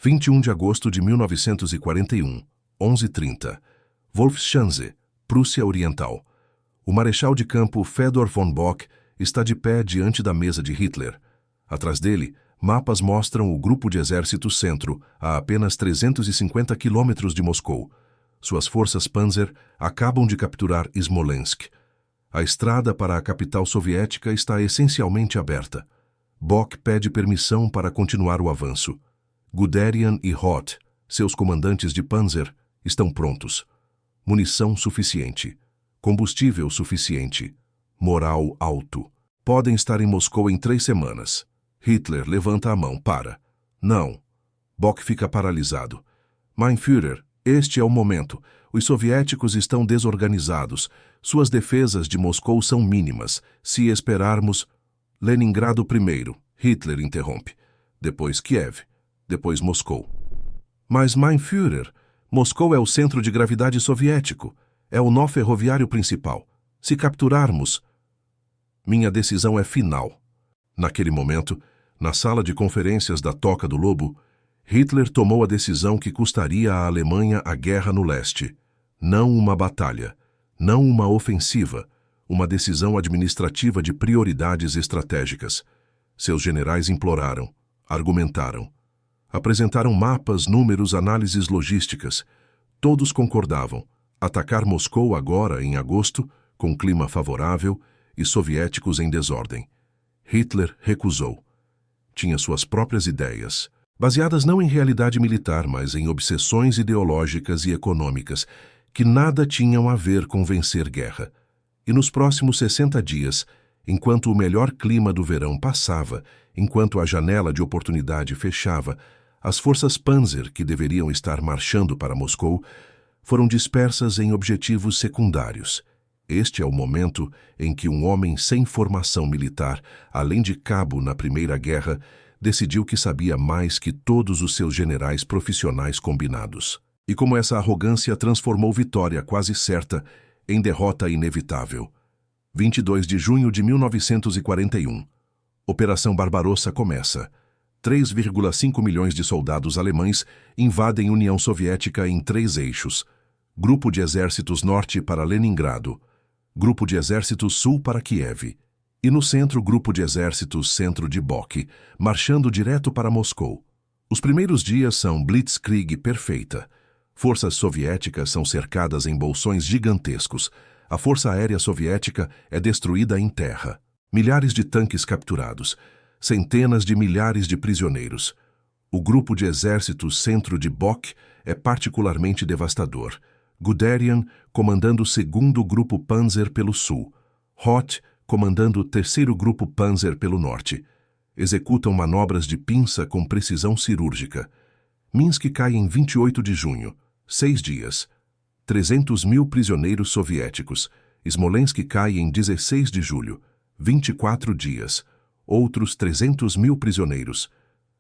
21 de agosto de 1941, 11h30. Wolfschanze, Prússia Oriental. O marechal de campo Fedor von Bock está de pé diante da mesa de Hitler. Atrás dele, mapas mostram o grupo de exército centro, a apenas 350 quilômetros de Moscou. Suas forças Panzer acabam de capturar Smolensk. A estrada para a capital soviética está essencialmente aberta. Bock pede permissão para continuar o avanço. Guderian e Roth, seus comandantes de Panzer, estão prontos. Munição suficiente. Combustível suficiente. Moral alto. Podem estar em Moscou em 3 semanas. Hitler levanta a mão para. Não. Bock fica paralisado. Mein Führer, este é o momento. Os soviéticos estão desorganizados. Suas defesas de Moscou são mínimas. Se esperarmos... Leningrado primeiro, Hitler interrompe. Depois Kiev. Depois Moscou. Mas, Mein Führer, Moscou é o centro de gravidade soviético. É o nó ferroviário principal. Se capturarmos... Minha decisão é final. Naquele momento, na sala de conferências da Toca do Lobo, Hitler tomou a decisão que custaria à Alemanha a guerra no leste. Não uma batalha, não uma ofensiva, uma decisão administrativa de prioridades estratégicas. Seus generais imploraram, argumentaram. Apresentaram mapas, números, análises logísticas. Todos concordavam. Atacar Moscou agora, em agosto, com clima favorável, e soviéticos em desordem. Hitler recusou. Tinha suas próprias ideias, baseadas não em realidade militar, mas em obsessões ideológicas e econômicas, que nada tinham a ver com vencer guerra. E nos próximos 60 dias, enquanto o melhor clima do verão passava, enquanto a janela de oportunidade fechava, as forças Panzer, que deveriam estar marchando para Moscou, foram dispersas em objetivos secundários. Este é o momento em que um homem sem formação militar, além de cabo na Primeira Guerra, decidiu que sabia mais que todos os seus generais profissionais combinados. E como essa arrogância transformou vitória quase certa em derrota inevitável. 22 de junho de 1941. Operação Barbarossa começa. 3,5 milhões de soldados alemães invadem União Soviética em 3 eixos. Grupo de Exércitos Norte para Leningrado. Grupo de Exércitos Sul para Kiev. E no centro, Grupo de Exércitos Centro de Bock, marchando direto para Moscou. Os primeiros dias são blitzkrieg perfeita. Forças soviéticas são cercadas em bolsões gigantescos. A Força Aérea Soviética é destruída em terra. Milhares de tanques capturados. Centenas de milhares de prisioneiros. O Grupo de Exércitos Centro de Bock é particularmente devastador. Guderian comandando o 2º Grupo Panzer pelo sul. Roth comandando o 3º Grupo Panzer pelo norte. Executam manobras de pinça com precisão cirúrgica. Minsk cai em 28 de junho, 6 dias. 300 mil prisioneiros soviéticos. Smolensk cai em 16 de julho, 24 dias. Outros 300 mil prisioneiros.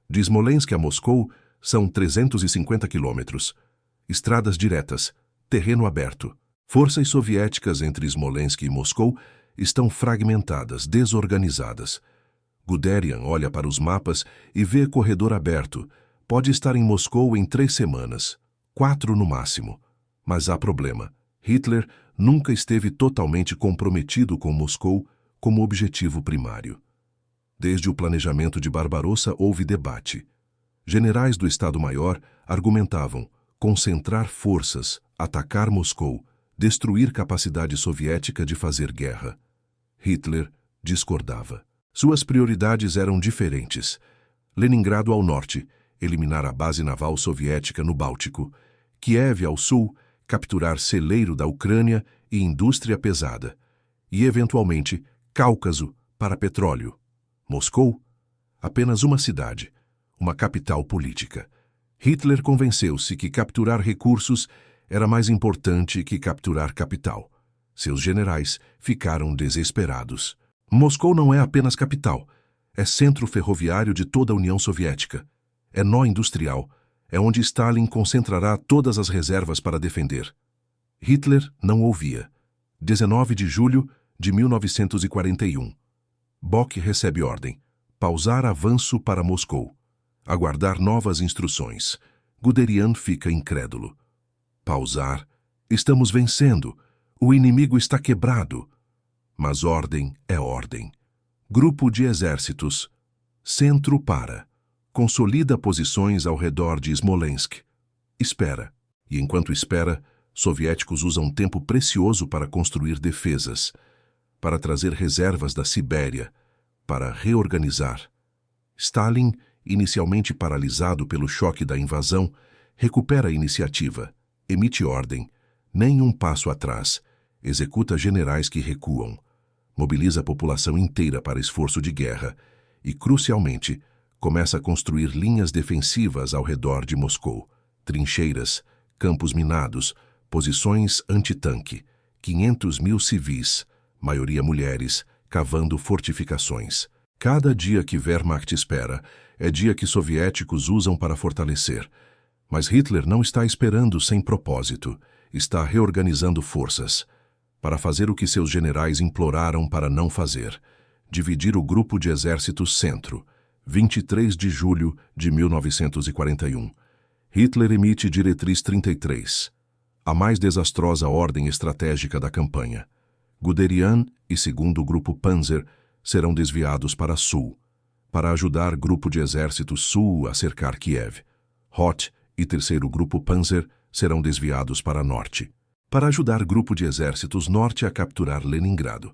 De Smolensk a Moscou são 350 quilômetros. Estradas diretas. Terreno aberto. Forças soviéticas entre Smolensk e Moscou estão fragmentadas, desorganizadas. Guderian olha para os mapas e vê corredor aberto. Pode estar em Moscou em 3 semanas, 4 no máximo. Mas há problema. Hitler nunca esteve totalmente comprometido com Moscou como objetivo primário. Desde o planejamento de Barbarossa houve debate. Generais do Estado-Maior argumentavam concentrar forças, atacar Moscou, destruir capacidade soviética de fazer guerra. Hitler discordava. Suas prioridades eram diferentes. Leningrado ao norte, eliminar a base naval soviética no Báltico. Kiev ao sul, capturar celeiro da Ucrânia e indústria pesada. E, eventualmente, Cáucaso para petróleo. Moscou? Apenas uma cidade, uma capital política. Hitler convenceu-se que capturar recursos era mais importante que capturar capital. Seus generais ficaram desesperados. Moscou não é apenas capital, é centro ferroviário de toda a União Soviética. É nó industrial, é onde Stalin concentrará todas as reservas para defender. Hitler não ouvia. 19 de julho de 1941. Bock recebe ordem. Pausar avanço para Moscou. Aguardar novas instruções. Guderian fica incrédulo. Pausar. Estamos vencendo. O inimigo está quebrado. Mas ordem é ordem. Grupo de exércitos. Centro para. Consolida posições ao redor de Smolensk. Espera. E enquanto espera, soviéticos usam tempo precioso para construir defesas, para trazer reservas da Sibéria, para reorganizar. Stalin, inicialmente paralisado pelo choque da invasão, recupera a iniciativa, emite ordem, nem um passo atrás, executa generais que recuam, mobiliza a população inteira para esforço de guerra e, crucialmente, começa a construir linhas defensivas ao redor de Moscou, trincheiras, campos minados, posições antitanque, 500 mil civis, maioria mulheres, cavando fortificações. Cada dia que Wehrmacht espera é dia que soviéticos usam para fortalecer. Mas Hitler não está esperando sem propósito, está reorganizando forças, para fazer o que seus generais imploraram para não fazer, dividir o grupo de exércitos centro, 23 de julho de 1941. Hitler emite Diretriz 33, a mais desastrosa ordem estratégica da campanha. Guderian e segundo grupo Panzer serão desviados para sul, para ajudar grupo de exército sul a cercar Kiev. Hoth e terceiro grupo Panzer serão desviados para norte, para ajudar grupo de exércitos norte a capturar Leningrado.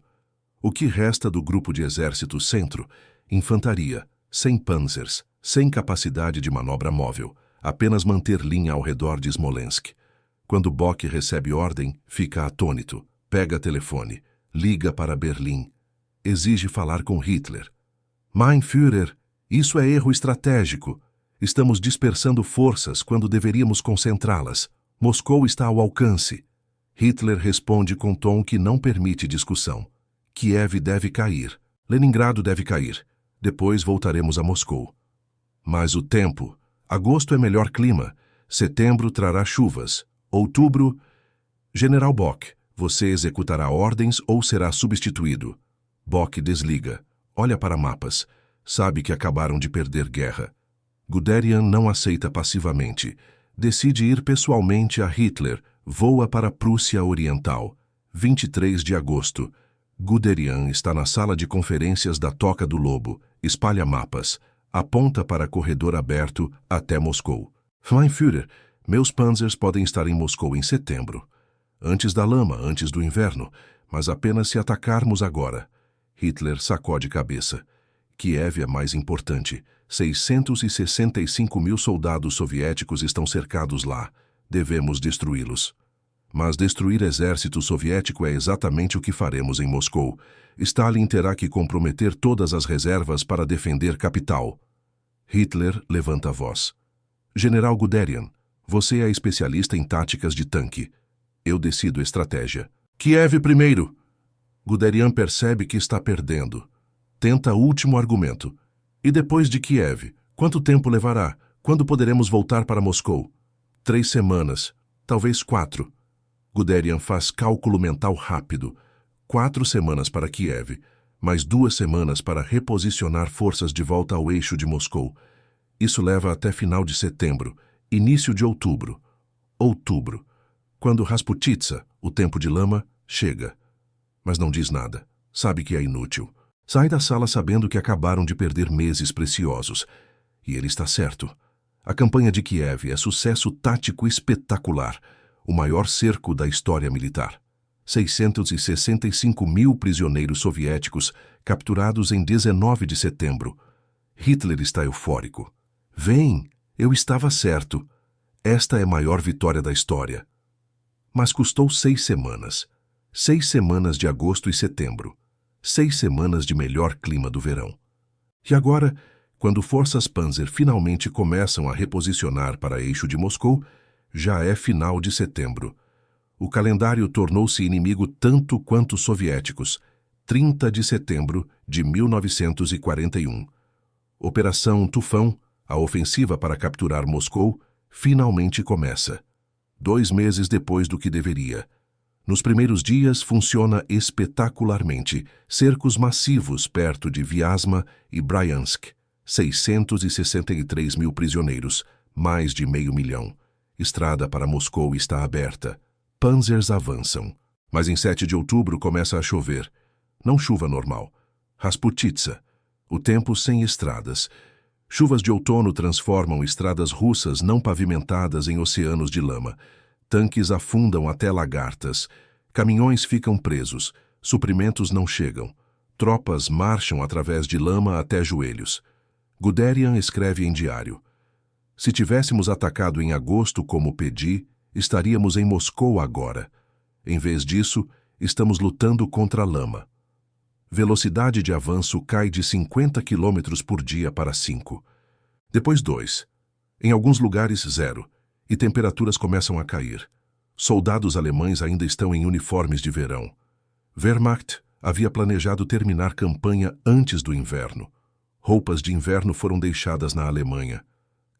O que resta do grupo de exércitos centro? Infantaria, sem panzers, sem capacidade de manobra móvel, apenas manter linha ao redor de Smolensk. Quando Bock recebe ordem, fica atônito, pega telefone, liga para Berlim, exige falar com Hitler. Mein Führer, isso é erro estratégico. Estamos dispersando forças quando deveríamos concentrá-las. Moscou está ao alcance. Hitler responde com tom que não permite discussão. Kiev deve cair. Leningrado deve cair. Depois voltaremos a Moscou. Mas o tempo. Agosto é melhor clima. Setembro trará chuvas. Outubro... General Bock, você executará ordens ou será substituído? Bock desliga. Olha para mapas. Sabe que acabaram de perder guerra. Guderian não aceita passivamente. Decide ir pessoalmente a Hitler. Voa para a Prússia Oriental. 23 de agosto. Guderian está na sala de conferências da Toca do Lobo. Espalha mapas. Aponta para corredor aberto até Moscou. Mein Führer, meus panzers podem estar em Moscou em setembro. Antes da lama, antes do inverno, mas apenas se atacarmos agora. Hitler sacode cabeça. Kiev é mais importante. 665 mil soldados soviéticos estão cercados lá. Devemos destruí-los. Mas destruir exército soviético é exatamente o que faremos em Moscou. Stalin terá que comprometer todas as reservas para defender capital. Hitler levanta a voz. General Guderian, você é especialista em táticas de tanque. Eu decido estratégia. Kiev primeiro! Guderian percebe que está perdendo. Tenta último argumento. E depois de Kiev, quanto tempo levará? Quando poderemos voltar para Moscou? 3 semanas, talvez 4. Guderian faz cálculo mental rápido. 4 semanas para Kiev, mais 2 semanas para reposicionar forças de volta ao eixo de Moscou. Isso leva até final de setembro, início de outubro. Outubro, quando Rasputitsa, o tempo de lama, chega. Mas não diz nada. Sabe que é inútil. Sai da sala sabendo que acabaram de perder meses preciosos. E ele está certo. A campanha de Kiev é sucesso tático espetacular, o maior cerco da história militar. 665 mil prisioneiros soviéticos capturados em 19 de setembro. Hitler está eufórico. Vem, eu estava certo. Esta é a maior vitória da história. Mas custou 6 semanas. 6 semanas de agosto e setembro. 6 semanas de melhor clima do verão. E agora, quando forças Panzer finalmente começam a reposicionar para eixo de Moscou, já é final de setembro. O calendário tornou-se inimigo tanto quanto os soviéticos. 30 de setembro de 1941. Operação Tufão, a ofensiva para capturar Moscou, finalmente começa. 2 meses depois do que deveria. Nos primeiros dias funciona espetacularmente. Cercos massivos perto de Vyazma e Bryansk. 663 mil prisioneiros, mais de 500 mil. Estrada para Moscou está aberta. Panzers avançam. Mas em 7 de outubro começa a chover. Não chuva normal. Rasputitsa. O tempo sem estradas. Chuvas de outono transformam estradas russas não pavimentadas em oceanos de lama. Tanques afundam até lagartas. Caminhões ficam presos. Suprimentos não chegam. Tropas marcham através de lama até joelhos. Guderian escreve em diário: se tivéssemos atacado em agosto como pedi, estaríamos em Moscou agora. Em vez disso, estamos lutando contra a lama. Velocidade de avanço cai de 50 km por dia para 5. Depois 2. Em alguns lugares 0. E temperaturas começam a cair. Soldados alemães ainda estão em uniformes de verão. Wehrmacht havia planejado terminar campanha antes do inverno. Roupas de inverno foram deixadas na Alemanha.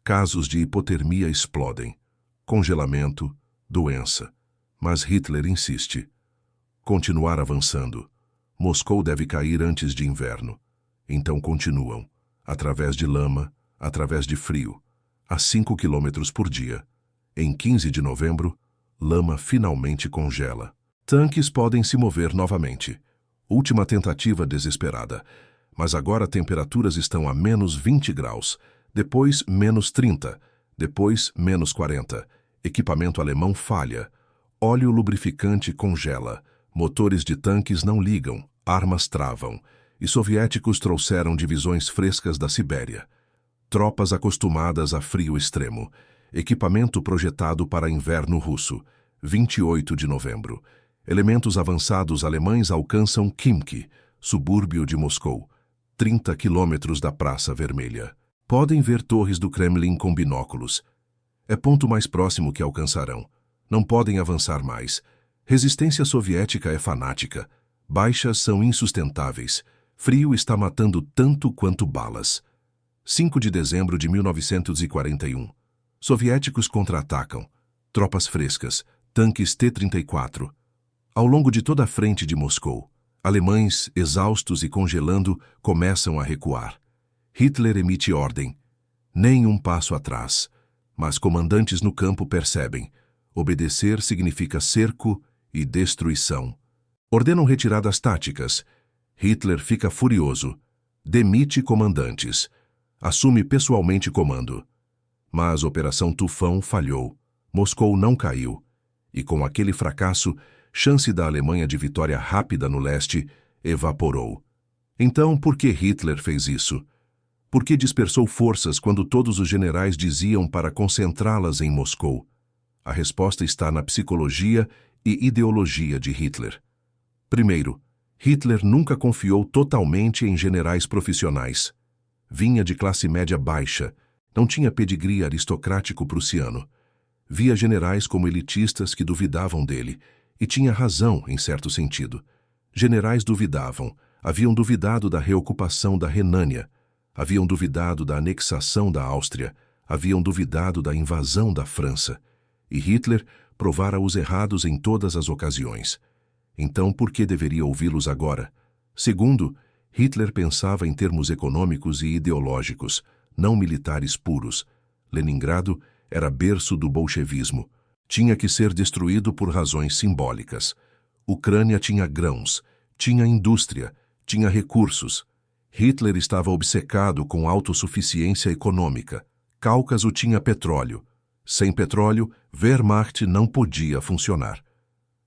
Casos de hipotermia explodem. Congelamento, doença. Mas Hitler insiste. Continuar avançando. Moscou deve cair antes de inverno. Então continuam, através de lama, através de frio, a 5 km por dia. Em 15 de novembro, lama finalmente congela. Tanques podem se mover novamente. Última tentativa desesperada. Mas agora temperaturas estão a menos 20 graus, depois menos 30, depois menos 40. Equipamento alemão falha. Óleo lubrificante congela. Motores de tanques não ligam, armas travam. E soviéticos trouxeram divisões frescas da Sibéria. Tropas acostumadas a frio extremo. Equipamento projetado para inverno russo. 28 de novembro. Elementos avançados alemães alcançam Khimki, subúrbio de Moscou. 30 quilômetros da Praça Vermelha. Podem ver torres do Kremlin com binóculos. É ponto mais próximo que alcançarão. Não podem avançar mais. Resistência soviética é fanática. Baixas são insustentáveis. Frio está matando tanto quanto balas. 5 de dezembro de 1941. Soviéticos contra-atacam. Tropas frescas. Tanques T-34. Ao longo de toda a frente de Moscou, alemães, exaustos e congelando, começam a recuar. Hitler emite ordem. Nem um passo atrás. Mas comandantes no campo percebem. Obedecer significa cerco e destruição. Ordenam retiradas táticas. Hitler fica furioso. Demite comandantes. Assume pessoalmente comando. Mas a Operação Tufão falhou. Moscou não caiu. E com aquele fracasso, chance da Alemanha de vitória rápida no leste evaporou. Então, por que Hitler fez isso? Por que dispersou forças quando todos os generais diziam para concentrá-las em Moscou? A resposta está na psicologia e ideologia de Hitler. Primeiro, Hitler nunca confiou totalmente em generais profissionais. Vinha de classe média baixa, não tinha pedigree aristocrático prussiano. Via generais como elitistas que duvidavam dele, e tinha razão em certo sentido. Generais duvidavam, haviam duvidado da reocupação da Renânia, haviam duvidado da anexação da Áustria, haviam duvidado da invasão da França. E Hitler provara-os errados em todas as ocasiões. Então, por que deveria ouvi-los agora? Segundo, Hitler pensava em termos econômicos e ideológicos, não militares puros. Leningrado era berço do bolchevismo. Tinha que ser destruído por razões simbólicas. Ucrânia tinha grãos, tinha indústria, tinha recursos. Hitler estava obcecado com autossuficiência econômica. Cáucaso tinha petróleo. Sem petróleo, Wehrmacht não podia funcionar.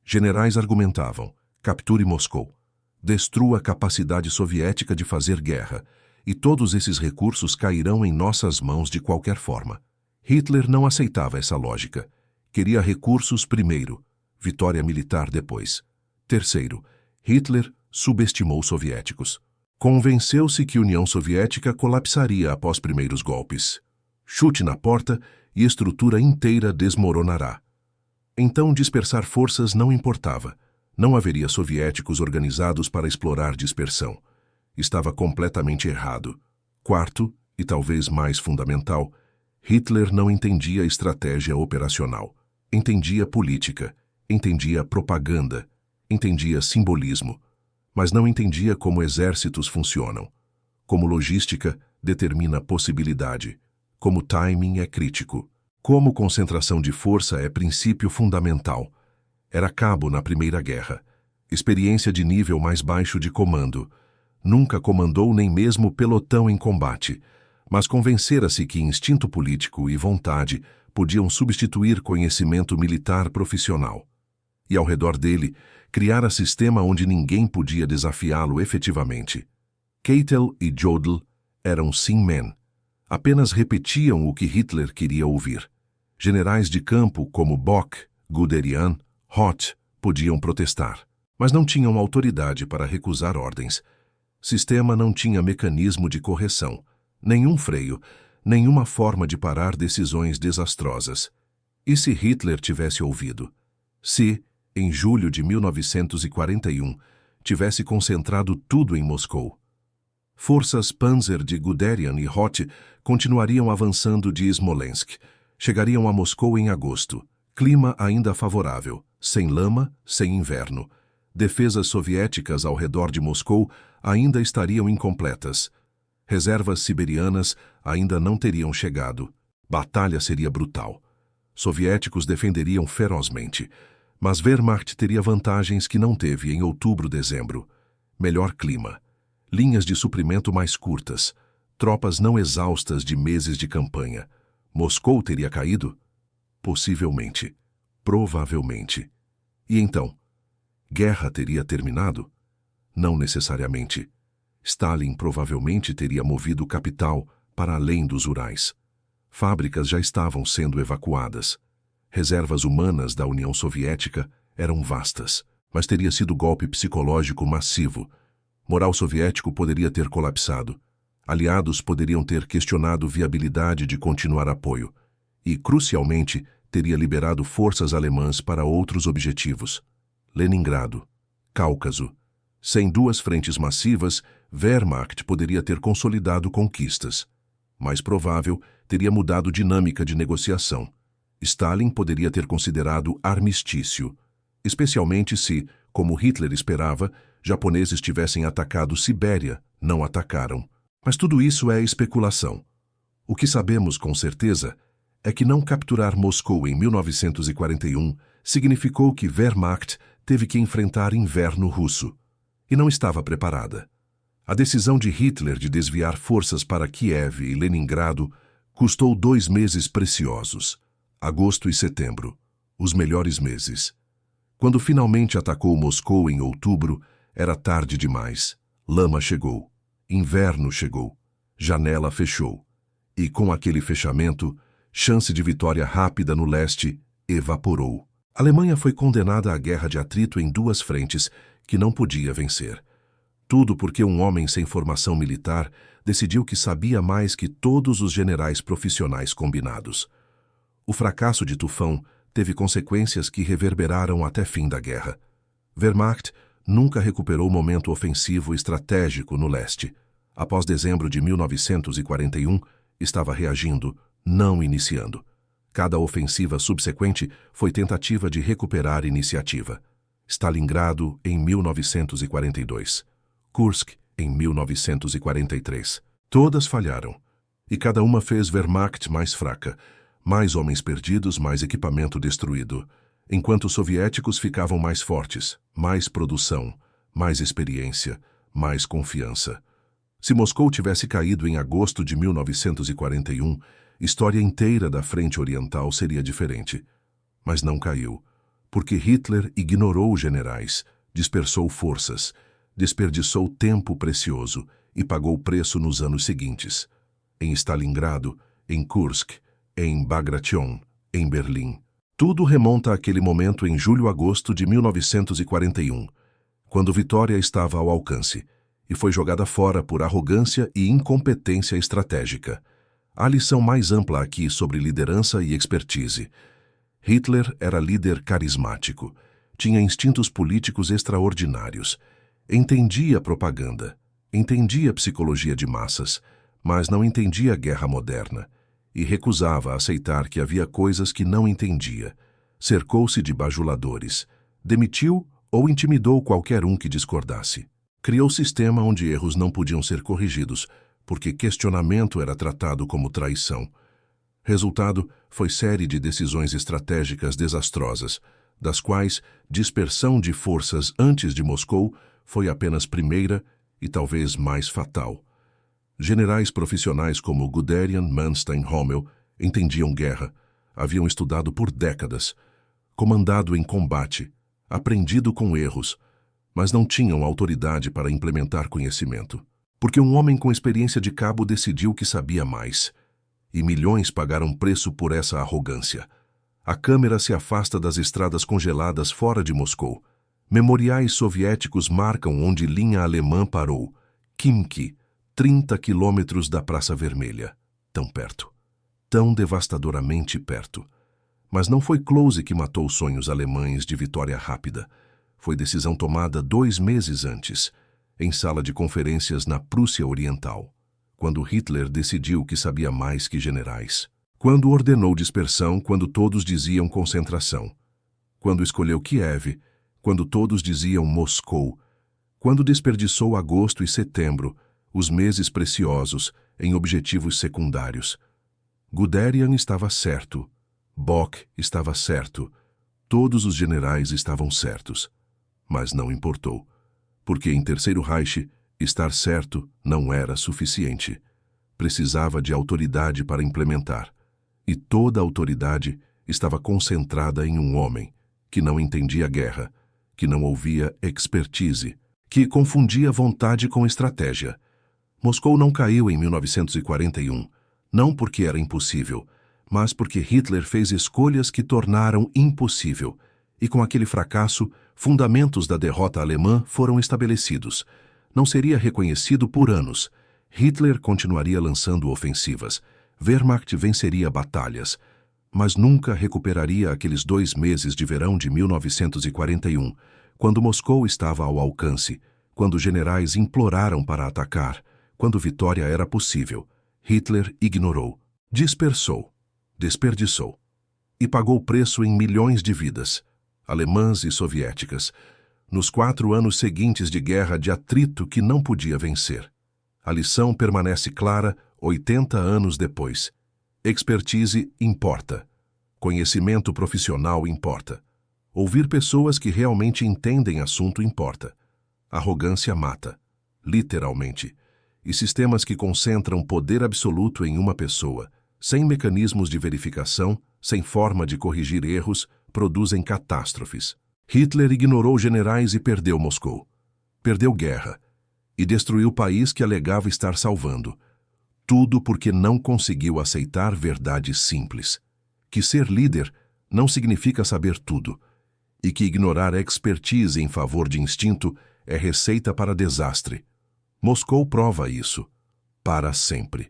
Generais argumentavam: capture Moscou, destrua a capacidade soviética de fazer guerra, e todos esses recursos cairão em nossas mãos de qualquer forma. Hitler não aceitava essa lógica. Queria recursos primeiro, vitória militar depois. Terceiro, Hitler subestimou os soviéticos. Convenceu-se que a União Soviética colapsaria após primeiros golpes. Chute na porta e estrutura inteira desmoronará. Então dispersar forças não importava. Não haveria soviéticos organizados para explorar dispersão. Estava completamente errado. Quarto, e talvez mais fundamental, Hitler não entendia estratégia operacional. Entendia política, entendia propaganda, entendia simbolismo, mas não entendia como exércitos funcionam, como logística, determina possibilidade, como timing é crítico. Como concentração de força é princípio fundamental. Era cabo na Primeira Guerra. Experiência de nível mais baixo de comando. Nunca comandou nem mesmo pelotão em combate, mas convencera-se que instinto político e vontade podiam substituir conhecimento militar profissional. E ao redor dele, criara sistema onde ninguém podia desafiá-lo efetivamente. Keitel e Jodl eram sim-men. Apenas repetiam o que Hitler queria ouvir. Generais de campo como Bock, Guderian, Hoth podiam protestar, mas não tinham autoridade para recusar ordens. Sistema não tinha mecanismo de correção, nenhum freio, nenhuma forma de parar decisões desastrosas. E se Hitler tivesse ouvido? Se, em julho de 1941, tivesse concentrado tudo em Moscou? Forças Panzer de Guderian e Hoth continuariam avançando de Smolensk. Chegariam a Moscou em agosto. Clima ainda favorável, sem lama, sem inverno. Defesas soviéticas ao redor de Moscou ainda estariam incompletas. Reservas siberianas ainda não teriam chegado. Batalha seria brutal. Soviéticos defenderiam ferozmente, mas Wehrmacht teria vantagens que não teve em outubro-dezembro. Melhor clima. Linhas de suprimento mais curtas, tropas não exaustas de meses de campanha. Moscou teria caído? Possivelmente. Provavelmente. E então? Guerra teria terminado? Não necessariamente. Stalin provavelmente teria movido capital para além dos Urais. Fábricas já estavam sendo evacuadas. Reservas humanas da União Soviética eram vastas, mas teria sido golpe psicológico massivo. Moral soviético poderia ter colapsado. Aliados poderiam ter questionado viabilidade de continuar apoio. E, crucialmente, teria liberado forças alemãs para outros objetivos. Leningrado, Cáucaso. Sem duas frentes massivas, Wehrmacht poderia ter consolidado conquistas. Mais provável, teria mudado dinâmica de negociação. Stalin poderia ter considerado armistício, especialmente se, como Hitler esperava, japoneses tivessem atacado Sibéria, não atacaram. Mas tudo isso é especulação. O que sabemos com certeza é que não capturar Moscou em 1941 significou que Wehrmacht teve que enfrentar inverno russo, e não estava preparada. A decisão de Hitler de desviar forças para Kiev e Leningrado custou 2 meses preciosos, agosto e setembro, os melhores meses. Quando finalmente atacou Moscou em outubro, era tarde demais. Lama chegou. Inverno chegou. Janela fechou. E com aquele fechamento, chance de vitória rápida no leste evaporou. A Alemanha foi condenada à guerra de atrito em 2 frentes que não podia vencer. Tudo porque um homem sem formação militar decidiu que sabia mais que todos os generais profissionais combinados. O fracasso de Tufão teve consequências que reverberaram até fim da guerra. Wehrmacht nunca recuperou o momento ofensivo estratégico no leste. Após dezembro de 1941, estava reagindo, não iniciando. Cada ofensiva subsequente foi tentativa de recuperar iniciativa. Stalingrado, em 1942. Kursk, em 1943. Todas falharam. E cada uma fez Wehrmacht mais fraca. Mais homens perdidos, mais equipamento destruído. Enquanto os soviéticos ficavam mais fortes, mais produção, mais experiência, mais confiança. Se Moscou tivesse caído em agosto de 1941, história inteira da Frente Oriental seria diferente. Mas não caiu, porque Hitler ignorou generais, dispersou forças, desperdiçou tempo precioso e pagou o preço nos anos seguintes. Em Stalingrado, em Kursk, em Bagration, em Berlim. Tudo remonta àquele momento em julho-agosto de 1941, quando Vitória estava ao alcance, e foi jogada fora por arrogância e incompetência estratégica. Há lição mais ampla aqui sobre liderança e expertise. Hitler era líder carismático, tinha instintos políticos extraordinários, entendia propaganda, entendia psicologia de massas, mas não entendia a guerra moderna, e recusava aceitar que havia coisas que não entendia. Cercou-se de bajuladores, demitiu ou intimidou qualquer um que discordasse. Criou sistema onde erros não podiam ser corrigidos, porque questionamento era tratado como traição. Resultado foi série de decisões estratégicas desastrosas, das quais dispersão de forças antes de Moscou foi apenas primeira e talvez mais fatal. Generais profissionais como Guderian, Manstein, Rommel entendiam guerra, haviam estudado por décadas, comandado em combate, aprendido com erros, mas não tinham autoridade para implementar conhecimento. Porque um homem com experiência de cabo decidiu que sabia mais. E milhões pagaram preço por essa arrogância. A câmera se afasta das estradas congeladas fora de Moscou. Memoriais soviéticos marcam onde linha alemã parou. Khimki, 30 quilômetros da Praça Vermelha. Tão perto. Tão devastadoramente perto. Mas não foi Close que matou os sonhos alemães de vitória rápida. Foi decisão tomada 2 meses antes, em sala de conferências na Prússia Oriental, quando Hitler decidiu que sabia mais que generais. Quando ordenou dispersão, quando todos diziam concentração. Quando escolheu Kiev, quando todos diziam Moscou. Quando desperdiçou agosto e setembro, os meses preciosos, em objetivos secundários. Guderian estava certo. Bock estava certo. Todos os generais estavam certos. Mas não importou, porque em Terceiro Reich, estar certo não era suficiente. Precisava de autoridade para implementar. E toda a autoridade estava concentrada em um homem que não entendia guerra, que não ouvia expertise, que confundia vontade com estratégia. Moscou não caiu em 1941, não porque era impossível, mas porque Hitler fez escolhas que tornaram impossível. E com aquele fracasso, fundamentos da derrota alemã foram estabelecidos. Não seria reconhecido por anos. Hitler continuaria lançando ofensivas. Wehrmacht venceria batalhas. Mas nunca recuperaria aqueles 2 meses de verão de 1941, quando Moscou estava ao alcance, quando generais imploraram para atacar, quando vitória era possível. Hitler ignorou, dispersou, desperdiçou. E pagou preço em milhões de vidas, alemãs e soviéticas, nos 4 anos seguintes de guerra de atrito que não podia vencer. A lição permanece clara 80 anos depois. Expertise importa. Conhecimento profissional importa. Ouvir pessoas que realmente entendem assunto importa. Arrogância mata, literalmente. E sistemas que concentram poder absoluto em uma pessoa, sem mecanismos de verificação, sem forma de corrigir erros, produzem catástrofes. Hitler ignorou generais e perdeu Moscou. Perdeu guerra. E destruiu o país que alegava estar salvando. Tudo porque não conseguiu aceitar verdades simples. Que ser líder não significa saber tudo. E que ignorar expertise em favor de instinto é receita para desastre. Moscou prova isso. Para sempre.